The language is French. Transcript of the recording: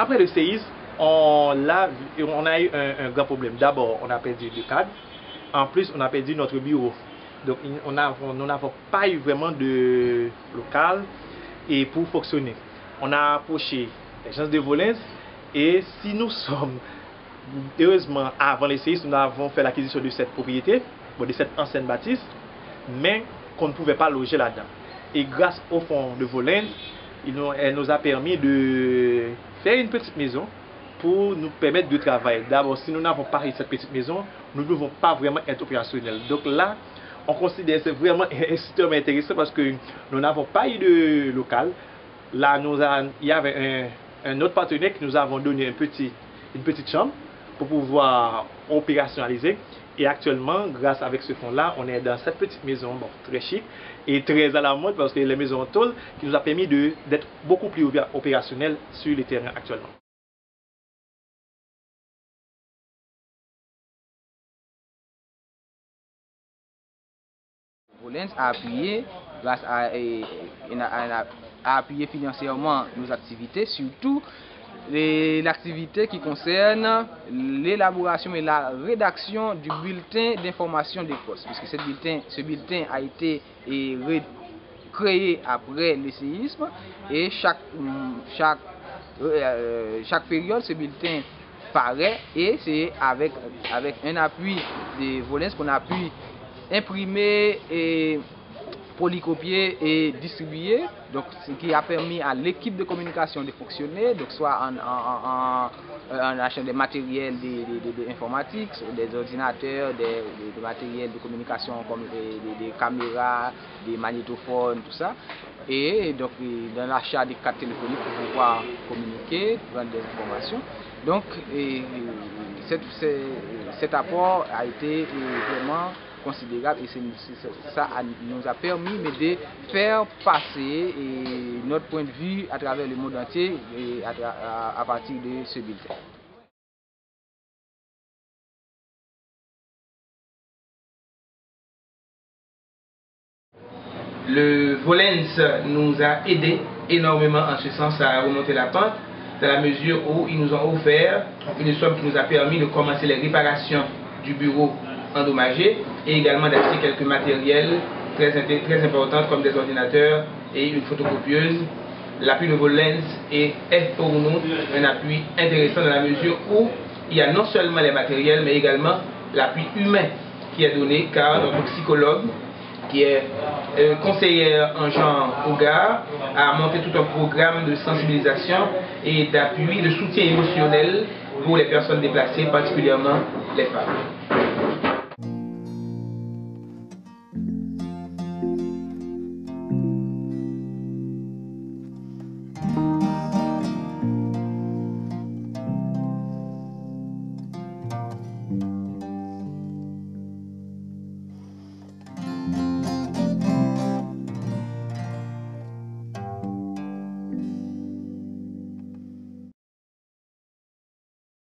après le séisme, on a eu un grand problème. D'abord, on a perdu le cadre. En plus, on a perdu notre bureau. Donc, nous n'avons pas eu vraiment de local et pour fonctionner. On a approché l'agence de Volens et si nous sommes, heureusement, avant les séismes, nous avons fait l'acquisition de cette propriété, de cette ancienne bâtisse, mais qu'on ne pouvait pas loger là-dedans. Et grâce au fonds de Volens, elle nous a permis de faire une petite maison pour nous permettre de travailler. D'abord, si nous n'avons pas cette petite maison, nous ne pouvons pas vraiment être opérationnels. Donc là, on considère que c'est vraiment un système intéressant parce que nous n'avons pas eu de local. Là, il y avait un autre partenaire qui nous avons donné une petite chambre pour pouvoir opérationnaliser. Et actuellement, grâce à ce fonds-là, on est dans cette petite maison, bon, très chic et très à la mode parce que les maisons en tôle qui nous a permis d'être beaucoup plus opérationnels sur les terrains actuellement. Volens a appuyé, a appuyé financièrement nos activités, surtout l'activité qui concerne l'élaboration et la rédaction du bulletin d'information des postes, puisque ce bulletin a été créé après le séisme et chaque période ce bulletin paraît et c'est avec un appui de Volens qu'on a pu imprimer et polycopier et distribuer, donc ce qui a permis à l'équipe de communication de fonctionner, donc soit en achetant des matériels informatiques, des ordinateurs, des matériels de communication comme des caméras, des magnétophones, tout ça, et donc dans l'achat des cartes téléphoniques pour pouvoir communiquer, prendre des informations. Donc cet apport a été vraiment considérable et ça nous a permis de faire passer notre point de vue à travers le monde entier à partir de ce bulletin. Le Volens nous a aidé énormément en ce sens à remonter la pente, dans la mesure où ils nous ont offert une somme qui nous a permis de commencer les réparations du bureau endommagé et également d'acheter quelques matériels très importants comme des ordinateurs et une photocopieuse. L'appui de Volens est pour nous un appui intéressant dans la mesure où il y a non seulement les matériels mais également l'appui humain qui est donné, car notre psychologue qui est conseillère en genre au gars a monté tout un programme de sensibilisation et d'appui, de soutien émotionnel pour les personnes déplacées, particulièrement les femmes.